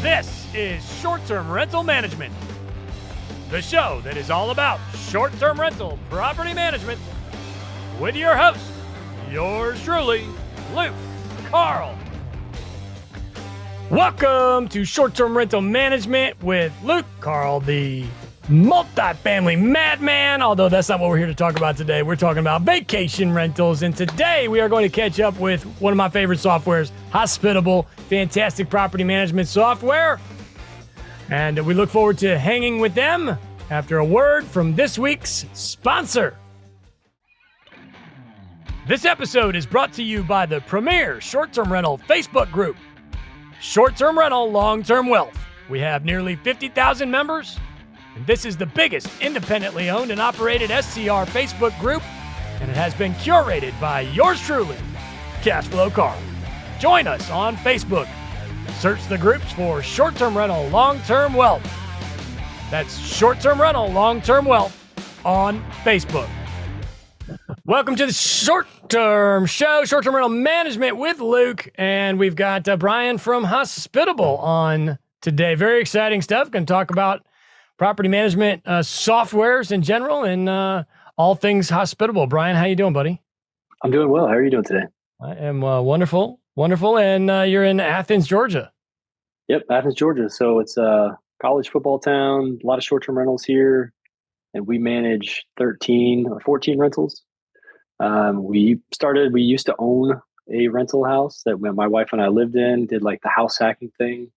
This is Short-Term Rental Management, the show that is all about short-term rental property management with your host, yours truly, Luke Carl. Welcome to Short-Term Rental Management with Luke Carl, the multifamily madman, although that's not what we're here to talk about today. We're talking about vacation rentals, and today we are going to catch up with one of my favorite softwares, Hospitable, fantastic property management software, and we look forward to hanging with them after a word from this week's sponsor. This episode is brought to you by the premier short-term rental Facebook group, Short-Term Rental Long-Term Wealth. We have nearly 50,000 members, and this is the biggest independently owned and operated SCR Facebook group, and it has been curated by yours truly, Cashflow Carl. Join us on Facebook. Search the groups for Short-Term Rental Long-Term Wealth. That's Short-Term Rental Long-Term Wealth on Facebook. Welcome to the Short-Term Show, Short-Term Rental Management with Luke, and we've got Brian from Hospitable on today. Very exciting stuff. Going to talk about property management softwares in general and all things Hospitable. Brian, how you doing, buddy? I'm doing well. How are you doing today? I am wonderful. And you're in Athens, Georgia. Yep, Athens, Georgia. So it's a college football town, a lot of short-term rentals here, and we manage 13 or 14 rentals. We used to own a rental house that my wife and I lived in, did like the house hacking thing,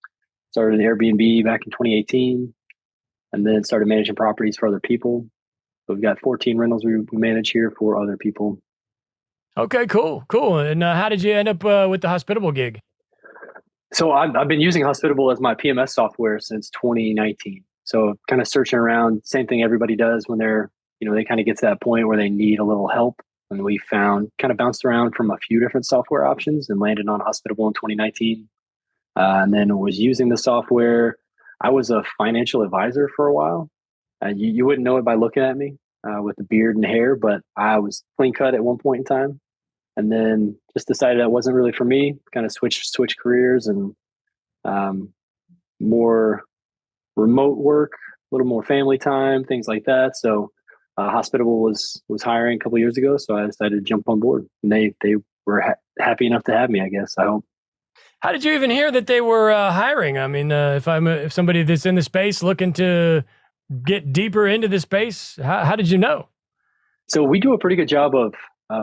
started an Airbnb back in 2018, and then started managing properties for other people. So we've got 14 rentals we manage here for other people. Okay, cool. And how did you end up with the Hospitable gig? So I've been using Hospitable as my PMS software since 2019. So kind of searching around, same thing everybody does when they're, they kind of get to that point where they need a little help. And we kind of bounced around from a few different software options and landed on Hospitable in 2019. And then was using the software. I was a financial advisor for a while. You wouldn't know it by looking at me with the beard and hair, but I was clean cut at one point in time. And then just decided that wasn't really for me, kind of switch careers and more remote work, a little more family time, things like that. So Hospitable was hiring a couple of years ago, so I decided to jump on board. And they were happy enough to have me, I guess. I hope. How did you even hear that they were hiring? I mean, if somebody that's in the space looking to get deeper into the space, how did you know? So we do a pretty good job of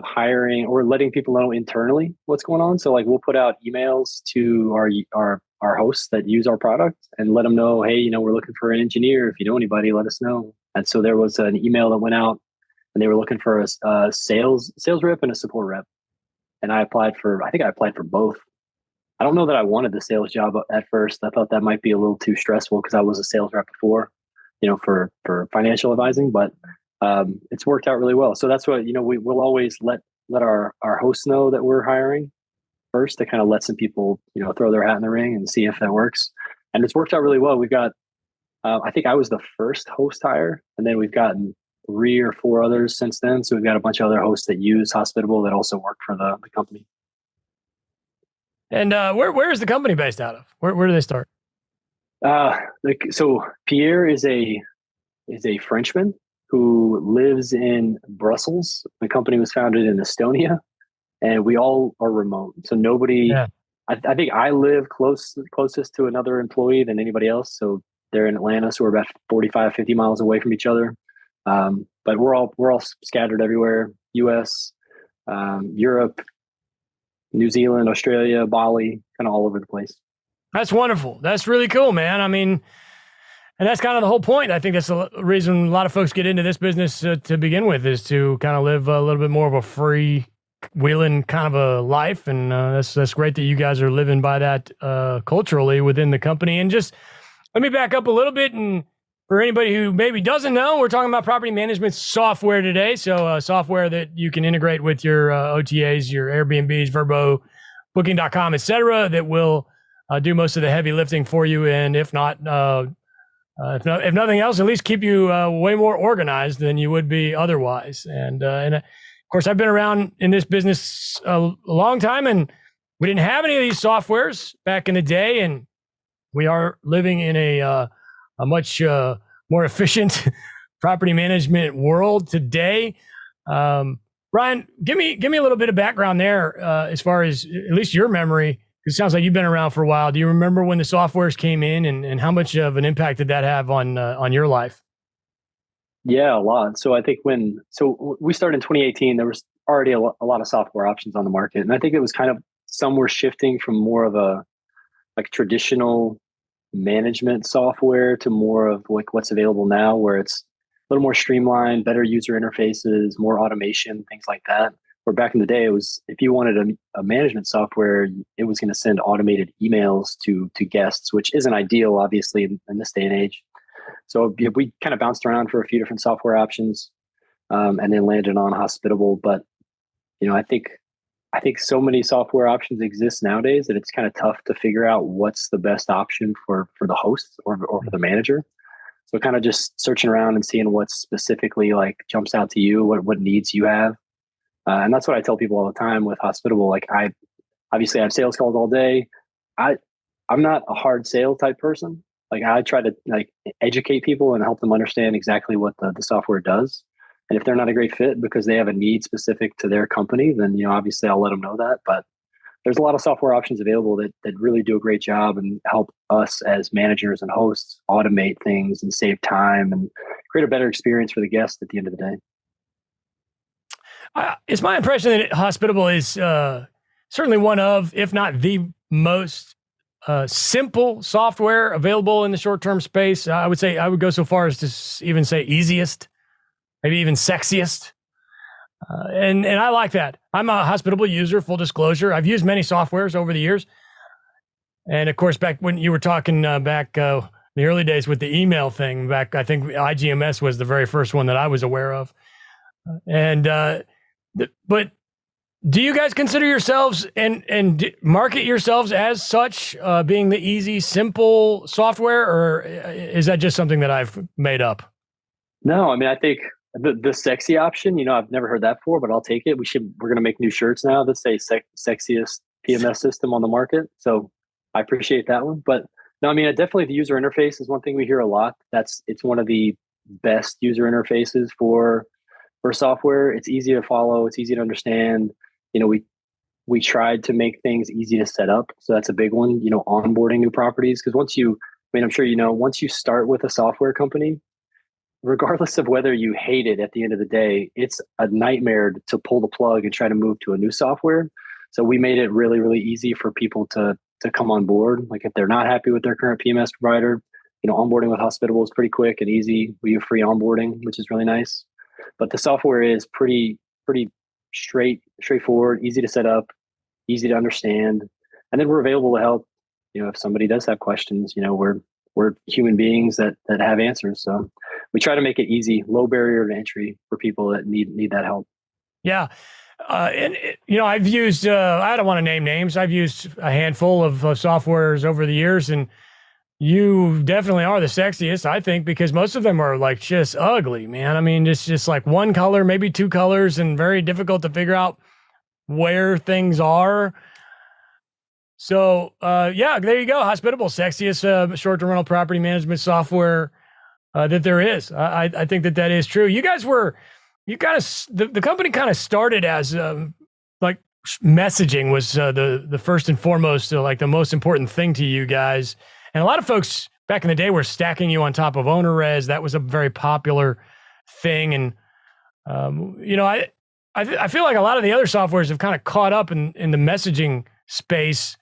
hiring or letting people know internally what's going on. So like we'll put out emails to our hosts that use our product and let them know, hey, we're looking for an engineer. If you know anybody, let us know. And so there was an email that went out and they were looking for a sales rep and a support rep. And I applied for both. I don't know that I wanted the sales job at first. I thought that might be a little too stressful because I was a sales rep before, for financial advising, but it's worked out really well. So that's what, we'll always let our hosts know that we're hiring first to kind of let some people, throw their hat in the ring and see if that works. And it's worked out really well. We've got, I think I was the first host hire, and then we've gotten 3 or 4 others since then. So we've got a bunch of other hosts that use Hospitable that also work for the company. And where is the company based out of? Where do they start? So Pierre is a Frenchman who lives in Brussels. The company was founded in Estonia, and we all are remote. So nobody, yeah. I think I live closest to another employee than anybody else. So they're in Atlanta, so we're about 45, 50 miles away from each other. But we're all scattered everywhere, US, Europe, New Zealand, Australia, Bali, kind of all over the place. That's wonderful. That's really cool, man. I mean, and that's kind of the whole point. I think that's the reason a lot of folks get into this business to begin with, is to kind of live a little bit more of a free-wheeling kind of a life. And that's great that you guys are living by that culturally within the company. And just let me back up a little bit. And for anybody who maybe doesn't know, we're talking about property management software today. So software that you can integrate with your OTAs, your Airbnbs, Vrbo, Booking.com, et cetera, that will do most of the heavy lifting for you. And if nothing else, at least keep you way more organized than you would be otherwise. And of course, I've been around in this business a long time, and we didn't have any of these softwares back in the day. And We are living in a much more efficient property management world today. Brian, give me a little bit of background there as far as at least your memory. It sounds like you've been around for a while. Do you remember when the softwares came in, and how much of an impact did that have on your life? Yeah, a lot. So I think we started in 2018, there was already a lot of software options on the market, and I think it was kind of some were shifting from more of a like traditional management software to more of like what's available now, where it's a little more streamlined, better user interfaces, more automation, things like that. Where back in the day, it was if you wanted a management software, it was going to send automated emails to guests, which isn't ideal, obviously, in this day and age. So we kind of bounced around for a few different software options, and then landed on Hospitable. But I think so many software options exist nowadays that it's kind of tough to figure out what's the best option for the host or for the manager. So kind of just searching around and seeing what specifically like jumps out to you, what needs you have. And that's what I tell people all the time with Hospitable. Like I obviously have sales calls all day. I'm not a hard sale type person. Like I try to like educate people and help them understand exactly what the software does. And if they're not a great fit because they have a need specific to their company, then obviously I'll let them know that. But there's a lot of software options available that really do a great job and help us as managers and hosts automate things and save time and create a better experience for the guests at the end of the day. It's my impression that Hospitable is certainly one of, if not the most simple software available in the short-term space. I would say I would go so far as to even say easiest, maybe even sexiest. And I like that. I'm a Hospitable user, full disclosure. I've used many softwares over the years. And of course, back when you were talking back the early days with the email thing, back I think IGMS was the very first one that I was aware of. But do you guys consider yourselves and market yourselves as such, being the easy, simple software, or is that just something that I've made up? No, I mean, I think the sexy option, I've never heard that before, but I'll take it. We're going to make new shirts now that say sexiest PMS system on the market. So I appreciate that one. But no, I mean, definitely the user interface is one thing we hear a lot. It's one of the best user interfaces for software. It's easy to follow. It's easy to understand. We tried to make things easy to set up. So that's a big one, onboarding new properties. Because I'm sure once you start with a software company, regardless of whether you hate it at the end of the day, it's a nightmare to pull the plug and try to move to a new software. So we made it really, really easy for people to come on board. Like if they're not happy with their current PMS provider, onboarding with Hospitable is pretty quick and easy. We have free onboarding, which is really nice. But the software is pretty straightforward, easy to set up, easy to understand. And then we're available to help, if somebody does have questions, we're human beings that have answers. So we try to make it easy, low barrier to entry for people that need that help. Yeah. I've used, I don't want to name names. I've used a handful of softwares over the years, and you definitely are the sexiest, I think, because most of them are like just ugly, man. I mean, it's just like one color, maybe two colors, and very difficult to figure out where things are. So, yeah, there you go. Hospitable, sexiest short-term rental property management software that there is. I think that is true. The company kind of started as like messaging was the first and foremost, like the most important thing to you guys. And a lot of folks back in the day were stacking you on top of owner res. That was a very popular thing. And, I feel like a lot of the other softwares have kind of caught up in the messaging space.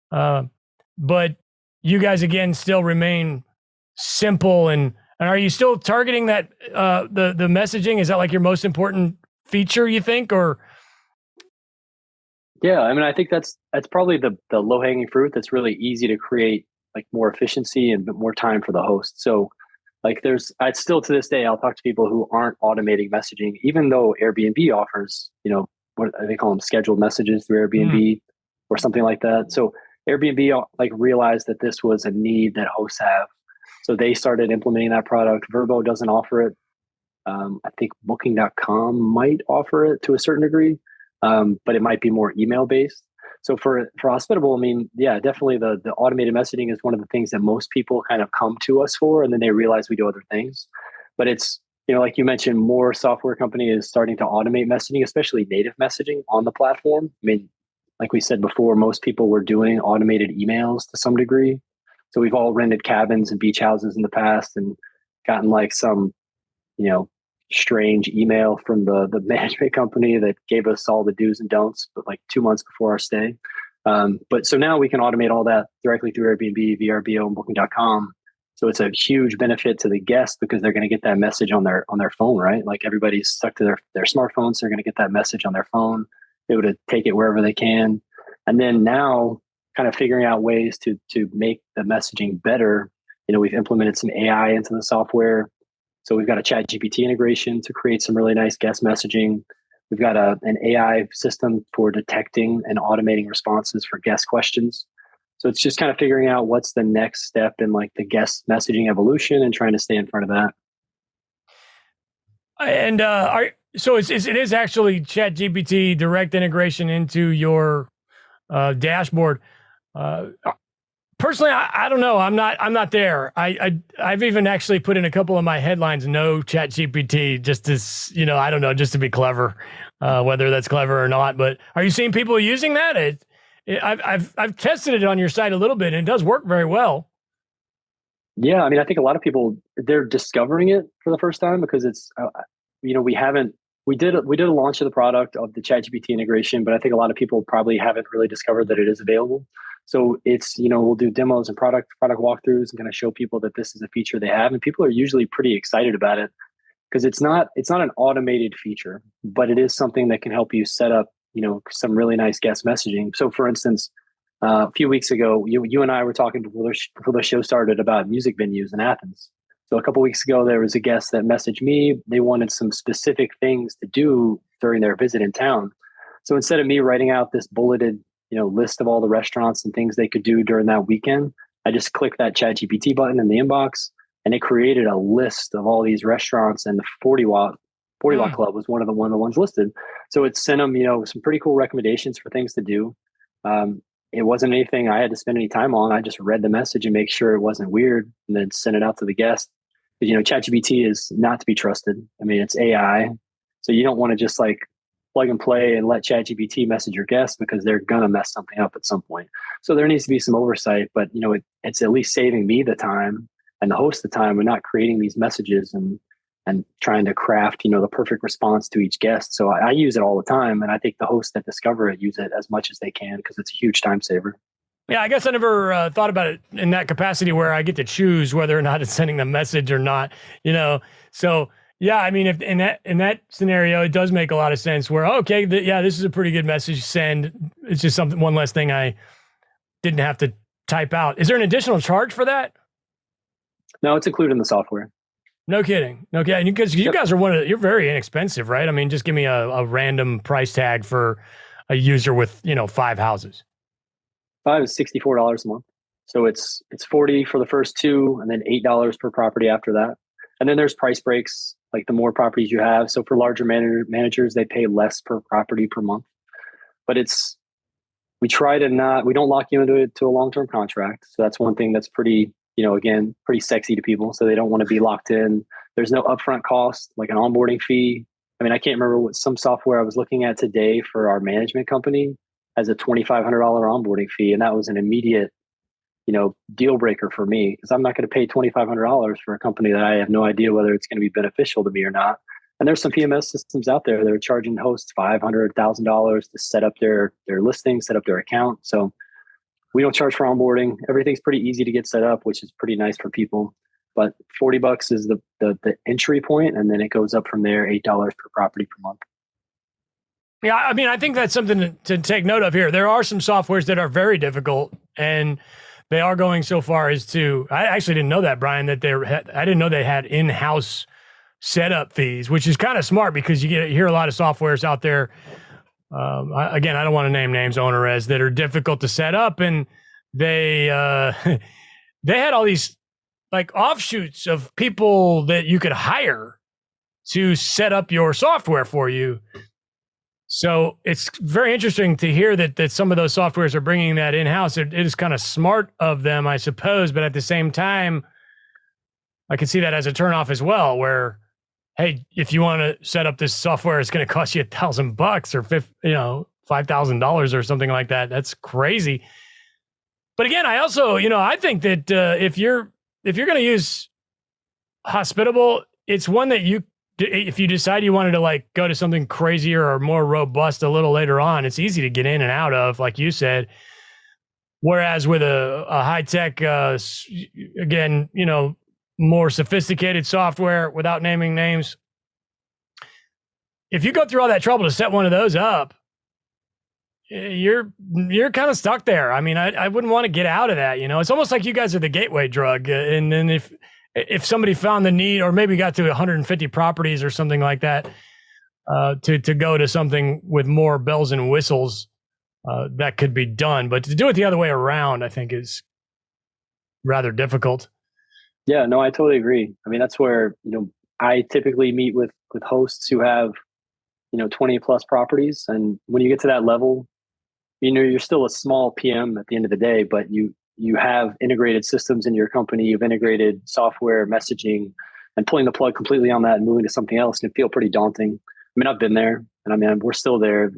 But you guys, again, still remain simple. And are you still targeting that, the messaging? Is that like your most important feature, you think, or? Yeah, I mean, I think that's probably the low hanging fruit. That's really easy to create, like more efficiency and more time for the host. So like I still to this day, I'll talk to people who aren't automating messaging, even though Airbnb offers, what they call them, scheduled messages through Airbnb or something like that. So Airbnb like realized that this was a need that hosts have. So they started implementing that product. Vrbo doesn't offer it. I think Booking.com might offer it to a certain degree, but it might be more email based. So for Hospitable, I mean, yeah, definitely the automated messaging is one of the things that most people kind of come to us for, and then they realize we do other things. But it's, like you mentioned, more software company is starting to automate messaging, especially native messaging on the platform. I mean, like we said before, most people were doing automated emails to some degree. So we've all rented cabins and beach houses in the past and gotten like some, you know, strange email from the management company that gave us all the do's and don'ts, but like 2 months before our stay. But so now we can automate all that directly through Airbnb, VRBO, and Booking.com. So it's a huge benefit to the guests because they're going to get that message on their phone, right? Like everybody's stuck to their smartphones, so they're going to get that message on their phone. They would take it wherever they can. And then now kind of figuring out ways to make the messaging better. We've implemented some AI into the software. So we've got a ChatGPT integration to create some really nice guest messaging. We've got an AI system for detecting and automating responses for guest questions. So it's just kind of figuring out what's the next step in like the guest messaging evolution and trying to stay in front of that. And it is actually ChatGPT direct integration into your dashboard. Personally, I don't know. I'm not there. I've even actually put in a couple of my headlines, no ChatGPT, just to, I don't know, just to be clever, whether that's clever or not. But are you seeing people using that? I've tested it on your site a little bit, and it does work very well. Yeah, I mean, I think a lot of people, they're discovering it for the first time because it's, we did a launch of the product of the ChatGPT integration, but I think a lot of people probably haven't really discovered that it is available. So it's, we'll do demos and product walkthroughs and kind of show people that this is a feature they have, and people are usually pretty excited about it because it's not an automated feature, but it is something that can help you set up, some really nice guest messaging. So for instance, a few weeks ago, you and I were talking before the show started about music venues in Athens. So a couple of weeks ago, there was a guest that messaged me. They wanted some specific things to do during their visit in town. So instead of me writing out this bulleted, list of all the restaurants and things they could do during that weekend, I just clicked that ChatGPT button in the inbox, and it created a list of all these restaurants. And the 40 Watt Club was one of the ones listed. So it sent them, some pretty cool recommendations for things to do. It wasn't anything I had to spend any time on. I just read the message and make sure it wasn't weird, and then send it out to the guest. Because ChatGPT is not to be trusted. I mean, it's AI, so you don't want to just like plug and play and let ChatGPT message your guests because they're gonna mess something up at some point. So there needs to be some oversight. But it's at least saving me the time and the host the time, and not creating these messages and trying to craft the perfect response to each guest. So I use it all the time, and I think the hosts that discover it use it as much as they can because it's a huge time saver. Yeah, I guess I never thought about it in that capacity where I get to choose whether or not it's sending the message or not. So yeah, I mean, if in that scenario, it does make a lot of sense. Where this is a pretty good message. Send. It's just one less thing I didn't have to type out. Is there an additional charge for that? No, it's included in the software. No kidding. Okay, because you guys are you're very inexpensive, right? I mean, just give me a random price tag for a user with 5 houses. 5 is $64 a month. So it's $40 for the first 2, and then $8 per property after that. And then there's price breaks, like the more properties you have. So for larger managers, they pay less per property per month. But we don't lock you into a long-term contract. So that's one thing that's pretty, again, pretty sexy to people. So they don't want to be locked in. There's no upfront cost, like an onboarding fee. I mean, I can't remember what some software I was looking at today for our management company has a $2,500 onboarding fee. And that was an immediate, deal breaker for me because I'm not going to pay $2,500 for a company that I have no idea whether it's going to be beneficial to me or not. And there's some PMS systems out there that are charging hosts $500, $1,000 to set up their listing, set up their account. So we don't charge for onboarding. Everything's pretty easy to get set up, which is pretty nice for people. But $40 is the entry point, and then it goes up from there, $8 per property per month. Yeah, I mean, I think that's something to take note of here. There are some softwares that are very difficult, and they are going so far as to. I actually didn't know that, Brian. I didn't know they had in-house setup fees, which is kind of smart because you hear a lot of softwares out there. Again, I don't want to name names, owners that are difficult to set up, and they they had all these like offshoots of people that you could hire to set up your software for you. So it's very interesting to hear that some of those softwares are bringing that in-house. It is kind of smart of them, I suppose, but at the same time, I can see that as a turnoff as well, where, hey, if you want to set up this software, it's going to cost you $1,000 or $5,000 or something like that. That's crazy. But again, I also, I think that if you're going to use Hospitable, it's one that if you decide you wanted to like go to something crazier or more robust a little later on, it's easy to get in and out of, like you said. Whereas with a high tech, again, more sophisticated software, without naming names, if you go through all that trouble to set one of those up, you're kind of stuck there. I mean, I wouldn't want to get out of that. It's almost like you guys are the gateway drug. And then if somebody found the need, or maybe got to 150 properties or something like that, to go to something with more bells and whistles, that could be done. But to do it the other way around, I think is rather difficult. Yeah, no, I totally agree. I mean, that's where, I typically meet with hosts who have, 20 plus properties. And when you get to that level, you're still a small PM at the end of the day, but you have integrated systems in your company, you've integrated software, messaging, and pulling the plug completely on that and moving to something else can feel pretty daunting. I mean, I've been there, and I mean, we're still there.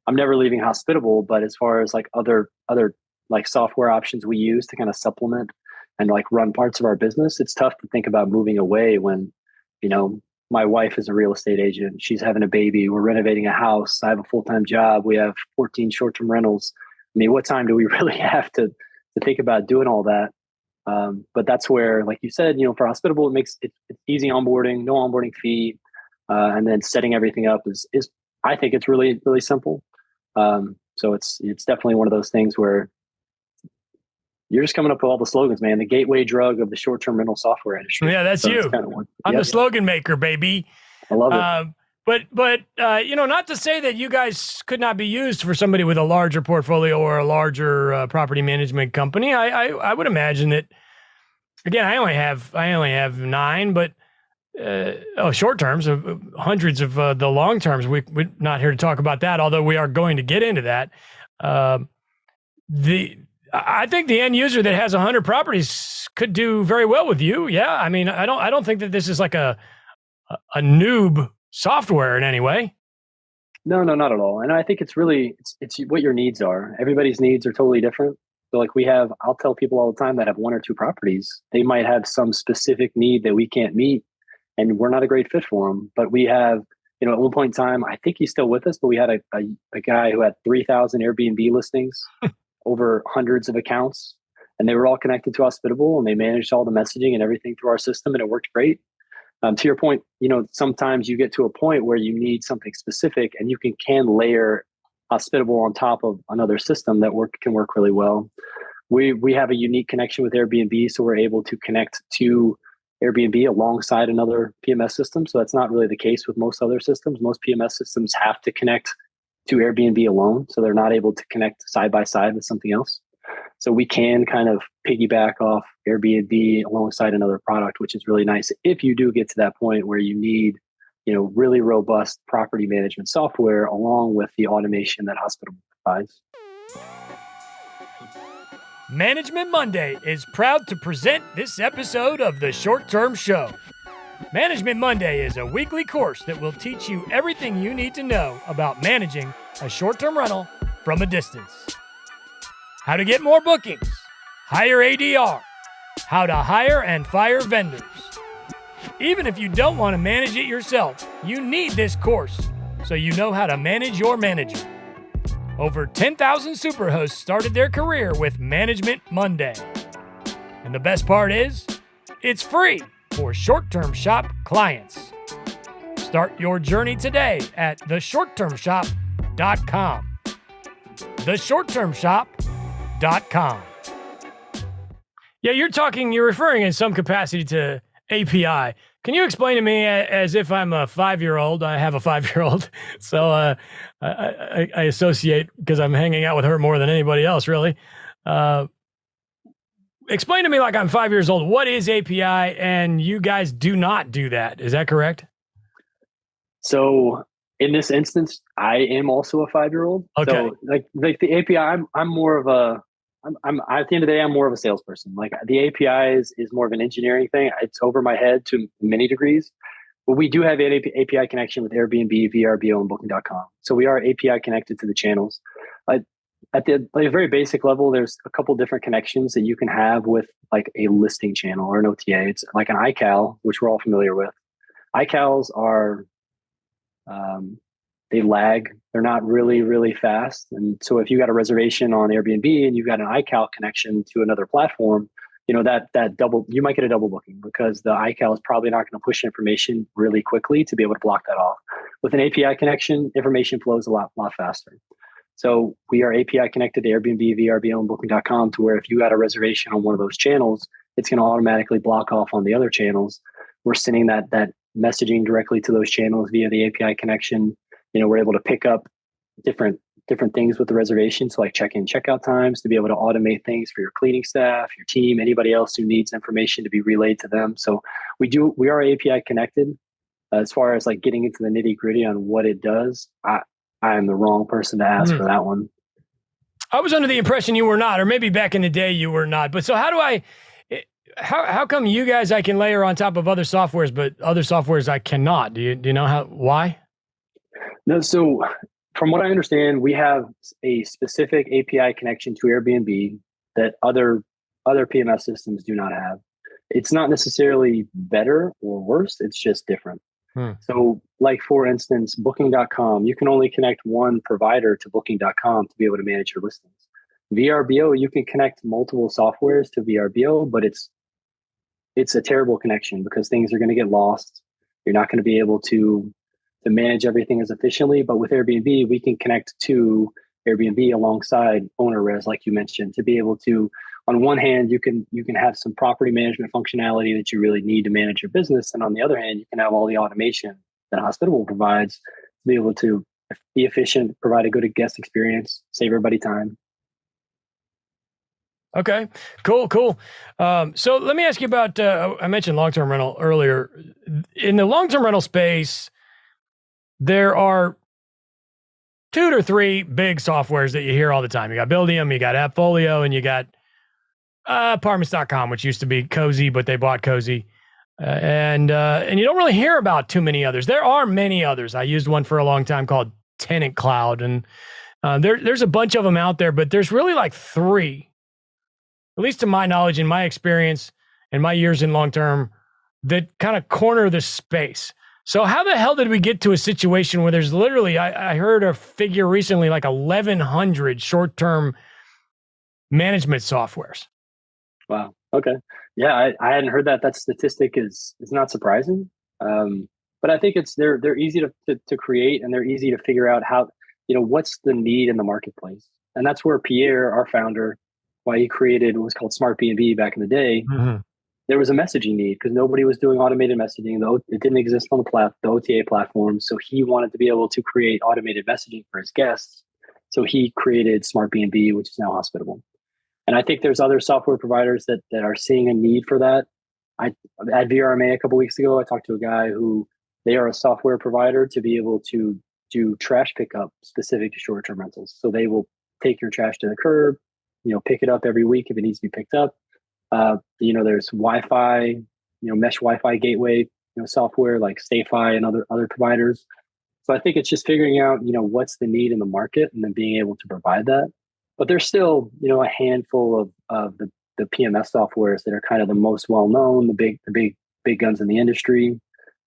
I'm never leaving Hospitable, but as far as like other like software options we use to kind of supplement and like run parts of our business, it's tough to think about moving away when, my wife is a real estate agent. She's having a baby. We're renovating a house. I have a full-time job. We have 14 short-term rentals. I mean, what time do we really have to think about doing all that? But that's where, like you said, for Hospitable, it makes it easy onboarding, no onboarding fee. And then setting everything up is I think it's really, really simple. So it's definitely one of those things where you're just coming up with all the slogans, man. The gateway drug of the short-term rental software industry. Yeah, that's so you. I'm the slogan maker, baby. I love it. But not to say that you guys could not be used for somebody with a larger portfolio or a larger property management company. I would imagine that. Again, I only have 9, but short terms, hundreds of the long terms. We're not here to talk about that, although we are going to get into that. I think the end user that has 100 properties could do very well with you. Yeah, I mean, I don't think that this is like a noob software in any way. No, not at all. And I think it's really it's what your needs are. Everybody's needs are totally different. So like I'll tell people all the time that have 1 or 2 properties, they might have some specific need that we can't meet, and we're not a great fit for them. But we have, at one point in time, I think he's still with us, but we had a guy who had 3,000 Airbnb listings. Over hundreds of accounts, and they were all connected to Hospitable, and they managed all the messaging and everything through our system, and it worked great. To your point, sometimes you get to a point where you need something specific, and you can layer Hospitable on top of another system that can work really well. We have a unique connection with Airbnb, so we're able to connect to Airbnb alongside another PMS system. So that's not really the case with most other systems. Most PMS systems have to connect to Airbnb alone, so they're not able to connect side by side with something else. So we can kind of piggyback off Airbnb alongside another product, which is really nice if you do get to that point where you need, really robust property management software along with the automation that Hospitable provides. Management Monday is proud to present this episode of the Short Term Show. Management Monday is a weekly course that will teach you everything you need to know about managing a short-term rental from a distance. How to get more bookings, higher ADR, how to hire and fire vendors. Even if you don't want to manage it yourself, you need this course so you know how to manage your manager. Over 10,000 superhosts started their career with Management Monday. And the best part is, it's free for short-term shop clients. Start your journey today at theshorttermshop.com. Theshorttermshop.com. Yeah, you're referring in some capacity to API. Can you explain to me, as if I'm a 5-year-old, I have a 5-year-old, so I associate because I'm hanging out with her more than anybody else, really. Explain to me like I'm 5 years old. What is API? And you guys do not do that. Is that correct? So In this instance, I am also a 5-year-old. Okay. So like the API, I'm more of a I'm at the end of the day, I'm more of a salesperson. Like the API is more of an engineering thing. It's over my head to many degrees. But we do have an API connection with Airbnb, VRBO, and Booking.com. So we are API connected to the channels. Uh, at the like, very basic level, there's a couple different connections that you can have with like a listing channel or an OTA. It's like an iCal, which we're all familiar with. iCals are they lag. They're not really fast. And so if you got a reservation on Airbnb and you've got an iCal connection to another platform, that double, you might get a double booking because the iCal is probably not going to push information really quickly to be able to block that off. With an API connection, information flows a lot faster. So we are API connected to Airbnb, VRBO, and Booking.com to where if you got a reservation on one of those channels, it's going to automatically block off on the other channels. We're sending that messaging directly to those channels via the API connection. We're able to pick up different things with the reservations, so like check-in, checkout times, to be able to automate things for your cleaning staff, your team, anybody else who needs information to be relayed to them. So we are API connected. As far as like getting into the nitty gritty on what it does, I am the wrong person to ask for that one. I was under the impression you were not, or maybe back in the day you were not. But so how come you guys I can layer on top of other softwares, but other softwares I cannot? Do you know why? No, so from what I understand, we have a specific API connection to Airbnb that other PMS systems do not have. It's not necessarily better or worse, it's just different. So like, for instance, Booking.com, you can only connect one provider to Booking.com to be able to manage your listings. VRBO, you can connect multiple softwares to VRBO, but it's a terrible connection because things are going to get lost. You're not going to be able to manage everything as efficiently. But with Airbnb, we can connect to Airbnb alongside OwnerRez, like you mentioned, to be able to, on one hand, you can have some property management functionality that you really need to manage your business. And on the other hand, you can have all the automation that Hospitable provides to be able to be efficient, provide a good guest experience, save everybody time. Okay, cool. So let me ask you about, I mentioned long-term rental earlier. In the long-term rental space, there are 2 to 3 big softwares that you hear all the time. You got Buildium, you got AppFolio, and you got Apartments.com, which used to be Cozy, but they bought Cozy. And you don't really hear about too many others. There are many others. I used one for a long time called Tenant Cloud, and there's a bunch of them out there, but there's really like 3, at least to my knowledge, in my experience, and my years in long-term, that kind of corner the space. So how the hell did we get to a situation where there's literally, I heard a figure recently, like 1,100 short-term management softwares? Wow. Okay. Yeah, I hadn't heard that. That statistic is not surprising. But I think they're easy to create, and they're easy to figure out how, what's the need in the marketplace. And that's where Pierre, our founder, why he created what was called Smart B&B back in the day. Mm-hmm. There was a messaging need because nobody was doing automated messaging. Though it didn't exist on the OTA platform. So he wanted to be able to create automated messaging for his guests. So he created Smart B&B, which is now Hospitable. And I think there's other software providers that are seeing a need for that. At VRMA a couple of weeks ago, I talked to a guy who, they are a software provider to be able to do trash pickup specific to short-term rentals. So they will take your trash to the curb, pick it up every week if it needs to be picked up. There's Wi-Fi, mesh Wi-Fi gateway, software like SafeFi and other providers. So I think it's just figuring out, what's the need in the market and then being able to provide that. But there's still, a handful of the PMS softwares that are kind of the most well-known, the big guns in the industry.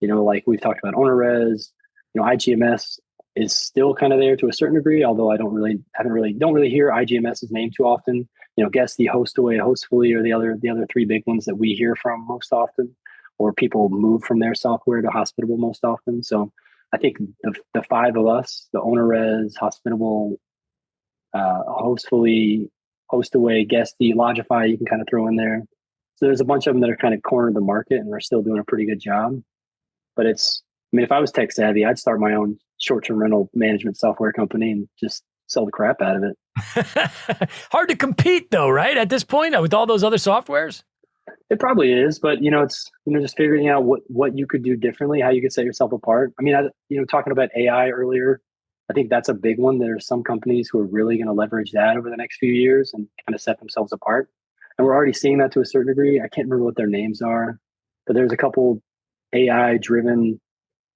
Like we've talked about OwnerRez, IGMS is still kind of there to a certain degree, although I don't really hear IGMS's name too often. Guesty, Hostaway, Hostfully are the other 3 big ones that we hear from most often, or people move from their software to Hospitable most often. So I think the 5 of us, the OwnerRez, Hospitable, Hostfully, Hostaway, Guesty, Lodgify, you can kind of throw in there. So there's a bunch of them that are kind of cornered the market and are still doing a pretty good job. But if I was tech savvy, I'd start my own short-term rental management software company and just sell the crap out of it. Hard to compete though, right? At this point, with all those other softwares? It probably is, but it's just figuring out what you could do differently, how you could set yourself apart. I mean, talking about AI earlier, I think that's a big one. There's some companies who are really going to leverage that over the next few years and kind of set themselves apart. And we're already seeing that to a certain degree. I can't remember what their names are, but there's a couple AI driven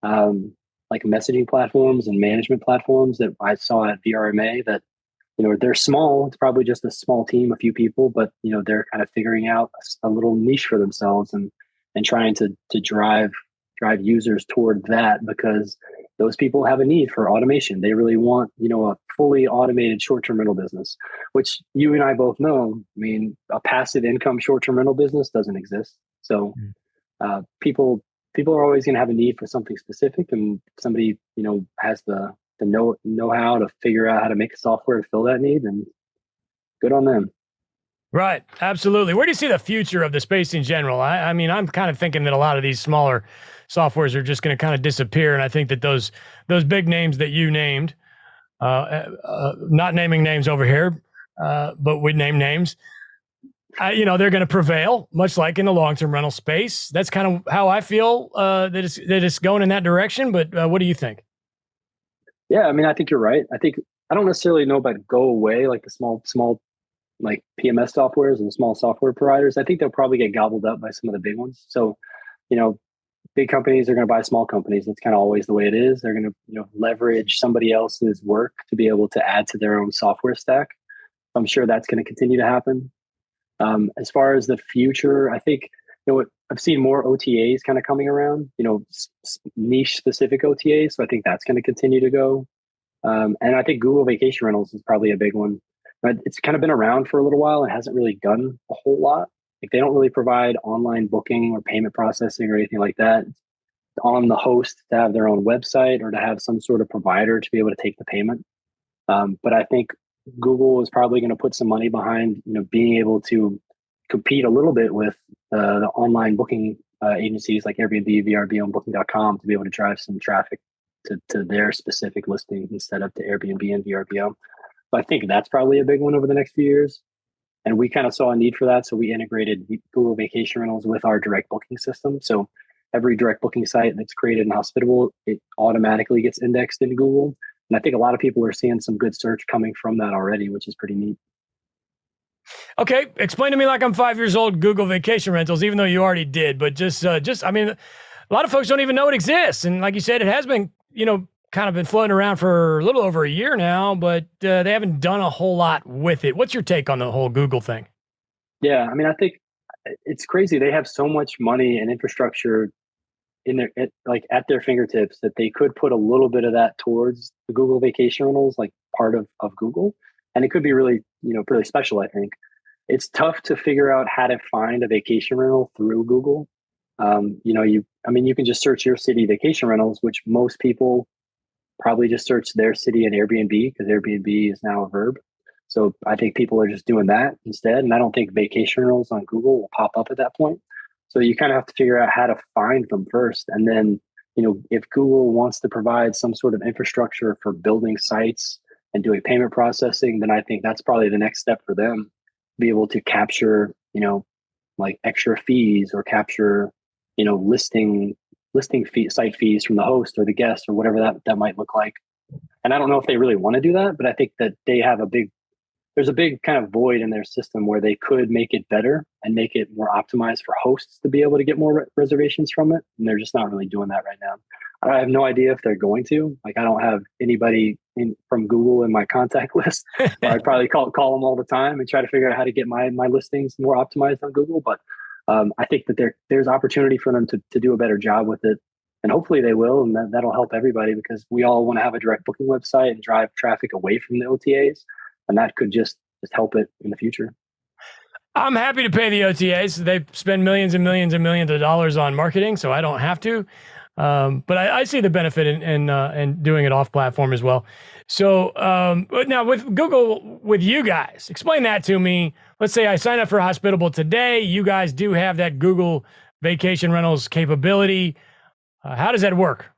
like messaging platforms and management platforms that I saw at VRMA that they're small. It's probably just a small team, a few people, but they're kind of figuring out a little niche for themselves and trying to drive users toward that because those people have a need for automation. They really want a fully automated short-term rental business, which you and I both know. I mean, a passive income short-term rental business doesn't exist. So people are always going to have a need for something specific, and somebody has the know how to figure out how to make a software to fill that need, and good on them. Right. Absolutely. Where do you see the future of the space in general? I mean, I'm kind of thinking that a lot of these smaller softwares are just going to kind of disappear. And I think that those big names that you named, not naming names over here, but we name names, they're going to prevail, much like in the long-term rental space. That's kind of how I feel that it's going in that direction. But what do you think? Yeah, I mean, I think you're right. I don't necessarily know about go away like the small like PMS softwares and small software providers. I think they'll probably get gobbled up by some of the big ones. So, you know, big companies are going to buy small companies. That's kind of always the way it is. They're going to, leverage somebody else's work to be able to add to their own software stack. I'm sure that's going to continue to happen. As far as the future, I think, I've seen more OTAs kind of coming around, niche specific OTAs. So I think that's going to continue to go. And I think Google Vacation Rentals is probably a big one. But it's kind of been around for a little while and hasn't really done a whole lot. Like they don't really provide online booking or payment processing or anything like that. It's on the host to have their own website or to have some sort of provider to be able to take the payment. But I think Google is probably going to put some money behind, being able to compete a little bit with the online booking agencies like Airbnb, VRBO, and Booking.com to be able to drive some traffic to their specific listings instead of to Airbnb and VRBO. So I think that's probably a big one over the next few years. And we kind of saw a need for that. So we integrated Google Vacation Rentals with our direct booking system. So every direct booking site that's created in Hospitable, it automatically gets indexed into Google. And I think a lot of people are seeing some good search coming from that already, which is pretty neat. Okay, explain to me like I'm 5 years old. Google Vacation Rentals, even though you already did, but I mean, a lot of folks don't even know it exists, and like you said, it has been, kind of been floating around for a little over a year now, but they haven't done a whole lot with it. What's your take on the whole Google thing? Yeah, I mean, I think it's crazy. They have so much money and infrastructure at their fingertips that they could put a little bit of that towards the Google Vacation Rentals, like part of Google, and it could be really, really special. I think it's tough to figure out how to find a vacation rental through Google. You can just search your city vacation rentals, which most people probably just search their city and Airbnb because Airbnb is now a verb. So I think people are just doing that instead. And I don't think vacation rentals on Google will pop up at that point. So you kind of have to figure out how to find them first. And then, if Google wants to provide some sort of infrastructure for building sites and doing payment processing, then I think that's probably the next step for them to be able to capture, like extra fees or capture, listing fee, site fees from the host or the guest or whatever that might look like. And I don't know if they really want to do that, but I think that they have there's a big kind of void in their system where they could make it better and make it more optimized for hosts to be able to get more reservations from it. And they're just not really doing that right now. I have no idea if they're going to. Like, I don't have anybody from Google in my contact list. I'd probably call them all the time and try to figure out how to get my listings more optimized on Google. But I think that there's opportunity for them to do a better job with it. And hopefully they will. And that'll help everybody because we all want to have a direct booking website and drive traffic away from the OTAs. And that could just help it in the future. I'm happy to pay the OTAs. They spend millions and millions and millions of dollars on marketing, so I don't have to. But I see the benefit in doing it off platform as well. So now with Google, with you guys, explain that to me. Let's say I sign up for Hospitable today. You guys do have that Google Vacation Rentals capability. How does that work?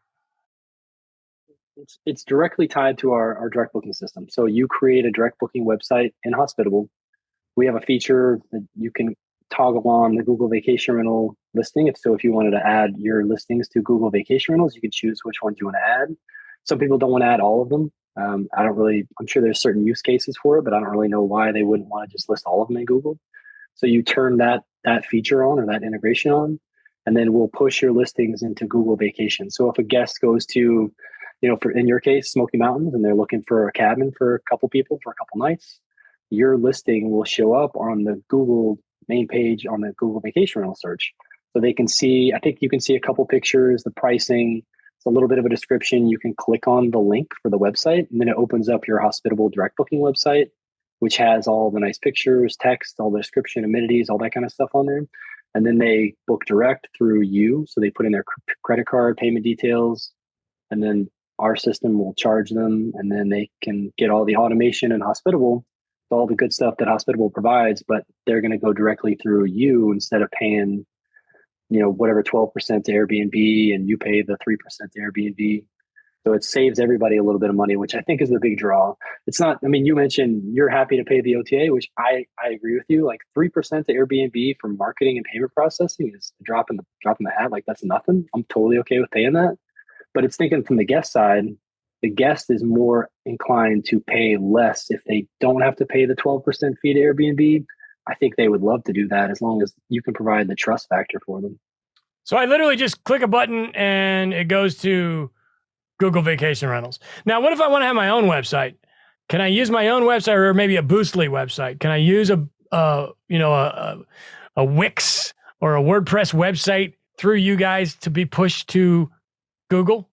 It's directly tied to our direct booking system. So you create a direct booking website in Hospitable. We have a feature that you can toggle on the Google Vacation Rental listing. If you wanted to add your listings to Google Vacation Rentals, you can choose which ones you want to add. Some people don't want to add all of them. I'm sure there's certain use cases for it, but I don't really know why they wouldn't want to just list all of them in Google. So you turn that feature on or that integration on, and then we'll push your listings into Google Vacation. So if a guest goes to, in your case, Smoky Mountains, and they're looking for a cabin for a couple people for a couple nights, your listing will show up on the Google main page on the Google Vacation Rental search. So they can see, I think you can see a couple pictures, the pricing, it's a little bit of a description. You can click on the link for the website, and then it opens up your Hospitable direct booking website, which has all the nice pictures, text, all the description, amenities, all that kind of stuff on there. And then they book direct through you. So they put in their credit card payment details, and then our system will charge them, and then they can get all the automation and Hospitable, all the good stuff that Hospitable provides, but they're going to go directly through you instead of paying, whatever 12% to Airbnb, and you pay the 3% to Airbnb. So it saves everybody a little bit of money, which I think is the big draw. It's not, you mentioned you're happy to pay the OTA, which I agree with you. Like 3% to Airbnb for marketing and payment processing is a drop in the hat. Like that's nothing. I'm totally okay with paying that. But it's thinking from the guest side, the guest is more inclined to pay less if they don't have to pay the 12% fee to Airbnb. I think they would love to do that as long as you can provide the trust factor for them. So I literally just click a button and it goes to Google Vacation Rentals. Now, what if I want to have my own website? Can I use my own website or maybe a Boostly website? Can I use a Wix or a WordPress website through you guys to be pushed to Google?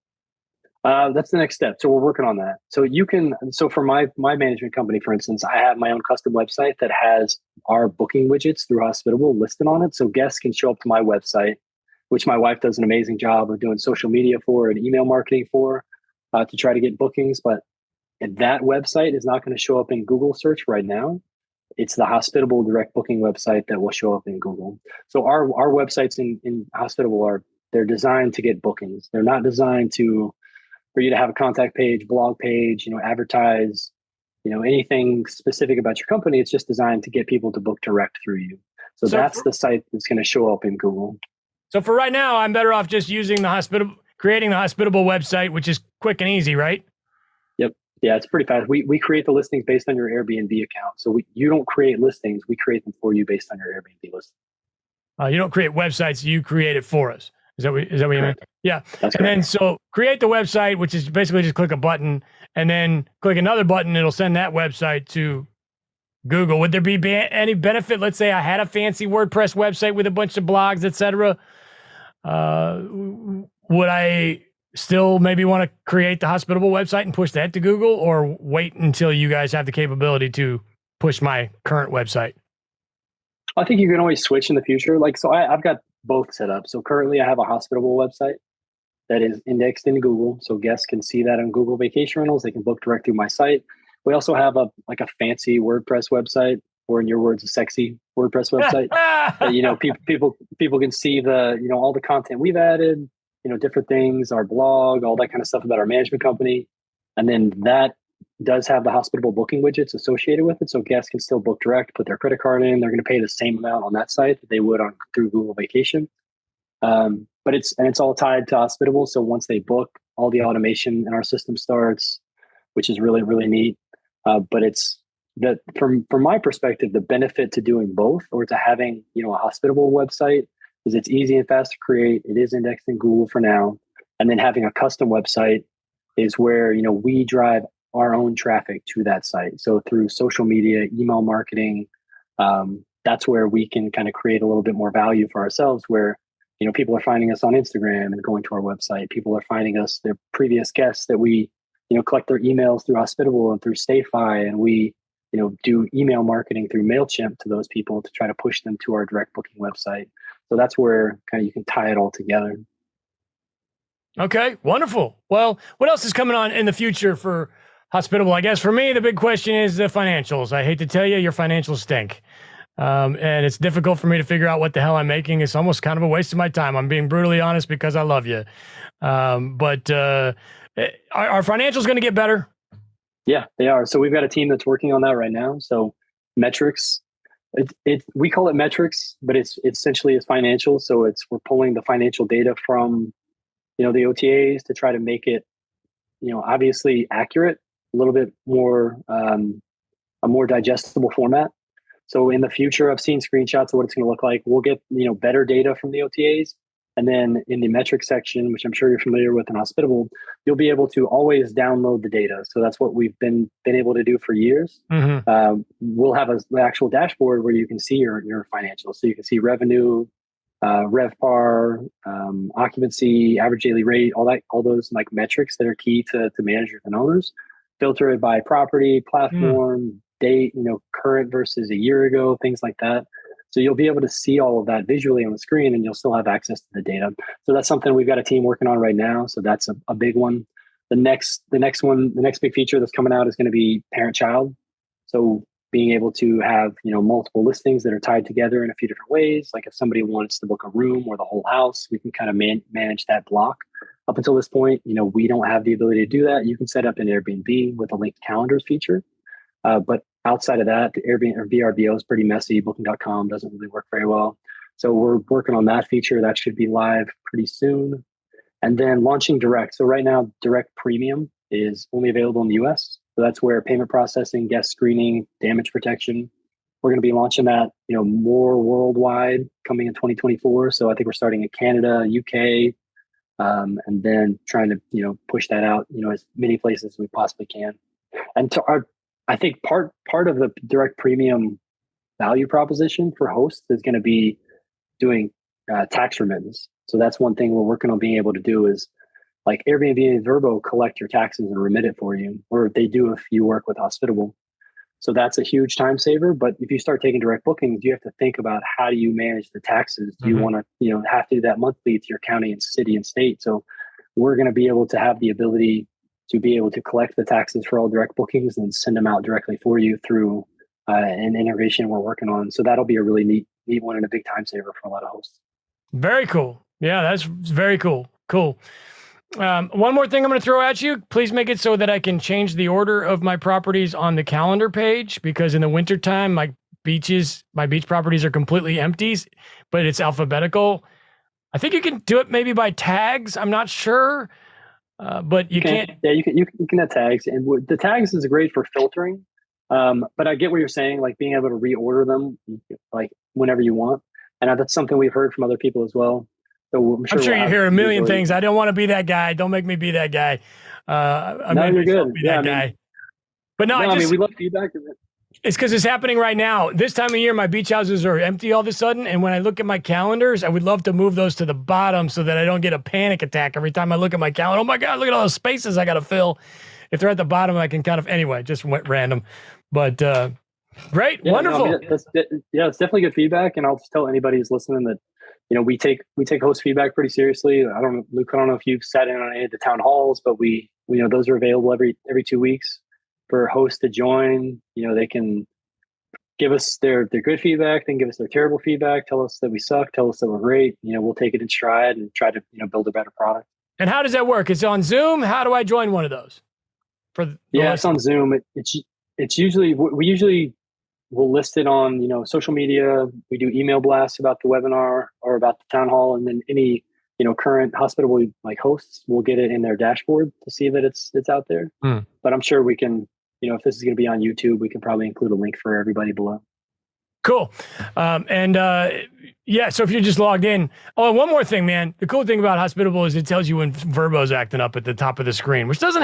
That's the next step. So we're working on that. So for my management company, for instance, I have my own custom website that has our booking widgets through Hospitable listed on it. So guests can show up to my website, which my wife does an amazing job of doing social media for and email marketing for, to try to get bookings. But that website is not going to show up in Google search right now. It's the Hospitable direct booking website that will show up in Google. So our websites in Hospitable they're designed to get bookings. They're not designed for you to have a contact page, blog page, advertise, anything specific about your company. It's just designed to get people to book direct through you. So that's the site that's going to show up in Google. So for right now, I'm better off just using creating the Hospitable website, which is quick and easy, right? Yep. Yeah, it's pretty fast. We create the listings based on your Airbnb account. So you don't create listings. We create them for you based on your Airbnb listing. You don't create websites. You create it for us. Is that what you meant? Yeah. That's and correct. then so create the website, which is basically just click a button and then click another button. It'll send that website to Google. Would there be any benefit? Let's say I had a fancy WordPress website with a bunch of blogs, etc. Would I still maybe want to create the Hospitable website and push that to Google, or wait until you guys have the capability to push my current website? I think you can always switch in the future. I've got both set up. So currently I have a Hospitable website that is indexed in Google. So guests can see that on Google Vacation Rentals. They can book direct through my site. We also have a fancy WordPress website, or in your words, a sexy WordPress website. People can see all the content we've added, different things, our blog, all that kind of stuff about our management company. And then that does have the Hospitable booking widgets associated with it. So guests can still book direct, put their credit card in. They're going to pay the same amount on that site that they would through Google Vacation. But it's all tied to Hospitable. So once they book, all the automation in our system starts, which is really, really neat. But it's that from my perspective, the benefit to doing both, or to having, a Hospitable website, is it's easy and fast to create. It is indexed in Google for now. And then having a custom website is where, we drive our own traffic to that site. So through social media, email marketing, that's where we can kind of create a little bit more value for ourselves, where, people are finding us on Instagram and going to our website. People are finding us, their previous guests that we, collect their emails through Hospitable and through StayFi. And we, do email marketing through MailChimp to those people to try to push them to our direct booking website. So that's where kind of you can tie it all together. Okay, wonderful. Well, what else is coming on in the future for Hospitable? I guess for me, the big question is the financials. I hate to tell you, your financials stink. And it's difficult for me to figure out what the hell I'm making. It's almost kind of a waste of my time. I'm being brutally honest because I love you. But are financials going to get better? Yeah, they are. So we've got a team that's working on that right now. So metrics, We call it metrics, but it's essentially is financial. So we're pulling the financial data from, the OTAs to try to make it, obviously accurate, a little bit more, a more digestible format. So in the future, I've seen screenshots of what it's going to look like. We'll get, better data from the OTAs. And then in the metric section, which I'm sure you're familiar with in Hospitable, you'll be able to always download the data. So that's what we've been able to do for years. We'll have an actual dashboard where you can see your financials. So you can see revenue, RevPAR, occupancy, average daily rate, all those like metrics that are key to managers and owners. Filter it by property, platform, date, current versus a year ago, things like that. So you'll be able to see all of that visually on the screen, and you'll still have access to the data. So that's something we've got a team working on right now. So that's a big one. The next big feature that's coming out is going to be parent-child. So being able to have, multiple listings that are tied together in a few different ways. Like if somebody wants to book a room or the whole house, we can kind of manage that block. Up until this point, we don't have the ability to do that. You can set up an Airbnb with a linked calendars feature. But outside of that, the Airbnb or VRBO is pretty messy. Booking.com doesn't really work very well. So we're working on that feature. That should be live pretty soon. And then launching Direct. So right now, Direct Premium is only available in the US. So that's where payment processing, guest screening, damage protection. We're going to be launching that, more worldwide coming in 2024. So I think we're starting in Canada, UK, and then trying to, push that out, as many places as we possibly can. And I think part of the Direct Premium value proposition for hosts is going to be doing tax remittance. So that's one thing we're working on being able to do is like Airbnb and Vrbo collect your taxes and remit it for you, or they do if you work with Hospitable. So that's a huge time saver. But if you start taking direct bookings, you have to think about how do you manage the taxes? Do you want to, have to do that monthly to your county and city and state? So we're going to be able to have the ability to be able to collect the taxes for all direct bookings and send them out directly for you through an integration we're working on. So that'll be a really neat one and a big time saver for a lot of hosts. Very cool. Yeah, that's very cool. Cool. One more thing I'm going to throw at you. Please make it so that I can change the order of my properties on the calendar page, because in the wintertime, my beach properties are completely empty, but it's alphabetical. I think you can do it maybe by tags. I'm not sure. But you can't. Yeah, you can have tags, and the tags is great for filtering. But I get what you're saying, like being able to reorder them like whenever you want, and that's something we've heard from other people as well. So I'm sure you hear a million things. I don't want to be that guy. Don't make me be that guy. No, you're good. Yeah, guy. But no, I mean, we love feedback. It's because it's happening right now. This time of year, my beach houses are empty all of a sudden. And when I look at my calendars, I would love to move those to the bottom so that I don't get a panic attack every time I look at my calendar. Oh my God, look at all those spaces I got to fill. If they're at the bottom, I can just went random. But great, wonderful. No, I mean, it's definitely good feedback. And I'll just tell anybody who's listening that, we take host feedback pretty seriously. Luke, I don't know if you've sat in on any of the town halls, but we those are available every 2 weeks for hosts to join. They can give us their good feedback, then give us their terrible feedback, tell us that we suck, tell us that we're great. We'll take it in stride and try to, build a better product. And how does that work? It's on Zoom. How do I join one of those? It's on Zoom. It's usually, we'll list it on, social media. We do email blasts about the webinar or about the town hall, and then any, current Hospitable like hosts will get it in their dashboard to see that it's out there. But I'm sure we can, if this is going to be on YouTube, we can probably include a link for everybody below. Cool. So if you're just logged in. Oh, and one more thing, man. The cool thing about Hospitable is it tells you when Vrbo's acting up at the top of the screen, which that's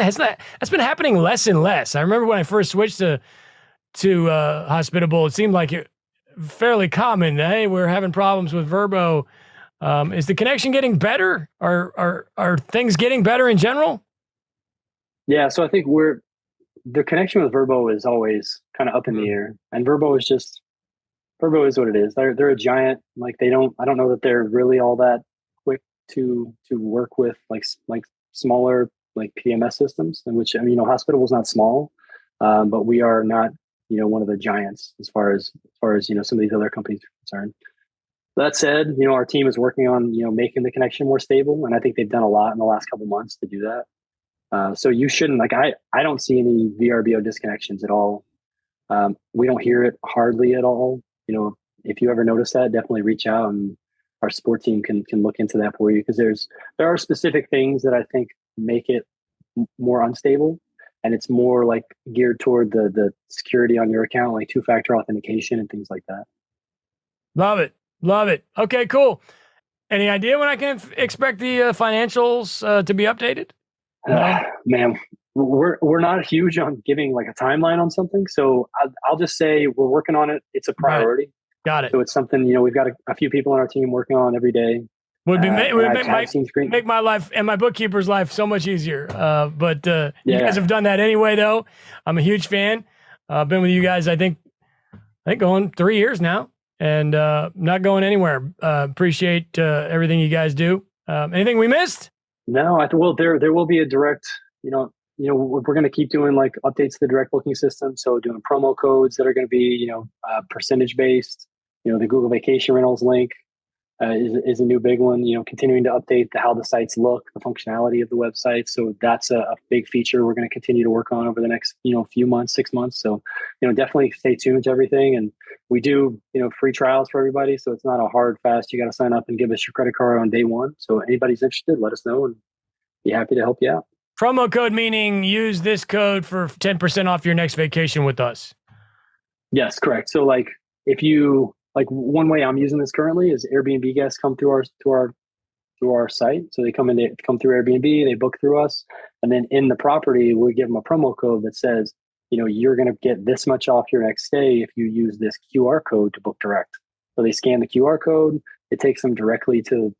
been happening less and less. I remember when I first switched to Hospitable, it seemed like it fairly common. Hey, we're having problems with Vrbo. Is the connection getting better? Are things getting better in general? Yeah, so I think the connection with Vrbo is always kind of up in the air, and Vrbo is what it is. They're a giant. Like I don't know that they're really all that quick to work with like smaller like PMS systems, in which Hospitable is not small, but we are not one of the giants as far as some of these other companies are concerned. That said, our team is working on making the connection more stable, and I think they've done a lot in the last couple months to do that. So you shouldn't I don't see any VRBO disconnections at all. We don't hear it hardly at all. if you ever notice that, definitely reach out, and our support team can look into that for you, because there are specific things that I think make it more unstable, and it's more like geared toward the security on your account, like two-factor authentication and things like that. Love it. Love it. Okay, cool. Any idea when I can expect the financials to be updated? No? Man, we're not huge on giving like a timeline on something, so I'll just say we're working on it. It's a priority. Right. Got it. So it's something we've got a few people on our team working on every day. Would make my life and my bookkeeper's life so much easier. But you guys have done that anyway, though. I'm a huge fan. I've been with you guys, I think going 3 years now, and not going anywhere. Appreciate everything you guys do. Anything we missed? No, there will be a direct, we're going to keep doing like updates to the direct booking system. So doing promo codes that are going to be, percentage based. The Google Vacation Rentals link is a new big one. Continuing to update how the sites look, the functionality of the website. So that's a big feature we're going to continue to work on over the next few months, 6 months. So definitely stay tuned to everything. And we do free trials for everybody. So it's not a hard fast. You got to sign up and give us your credit card on day one. So anybody's interested, let us know and be happy to help you out. Promo code meaning use this code for 10% off your next vacation with us. Yes, correct. So like if you one way I'm using this currently is Airbnb guests come through our site. So they come through Airbnb, they book through us, and then in the property we give them a promo code that says, you're going to get this much off your next stay if you use this QR code to book direct. So they scan the QR code, it takes them directly to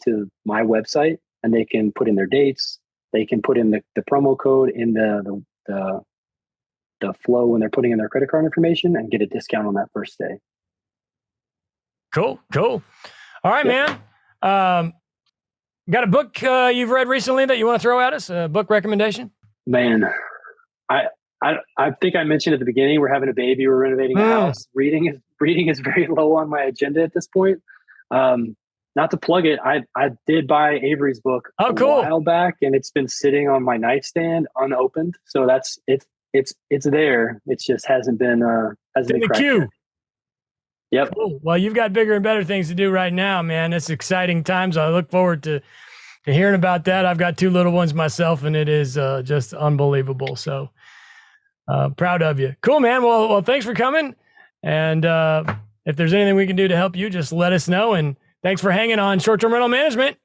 my website, and they can put in their dates. They can put in the promo code in the flow when they're putting in their credit card information and get a discount on that first stay. Cool. All right, man. Got a book you've read recently that you want to throw at us? A book recommendation? Man, I think I mentioned at the beginning, we're having a baby, we're renovating a house. Reading is very low on my agenda at this point. Not to plug it, I did buy Avery's book a while back, and it's been sitting on my nightstand unopened. So it's there. It just hasn't been in the queue. Yep. Cool. Well, you've got bigger and better things to do right now, man. It's exciting times. I look forward to hearing about that. I've got 2 little ones myself, and it is just unbelievable. So proud of you. Cool, man. Well, thanks for coming. And if there's anything we can do to help you, just let us know. And thanks for hanging on Short-Term Rental Management.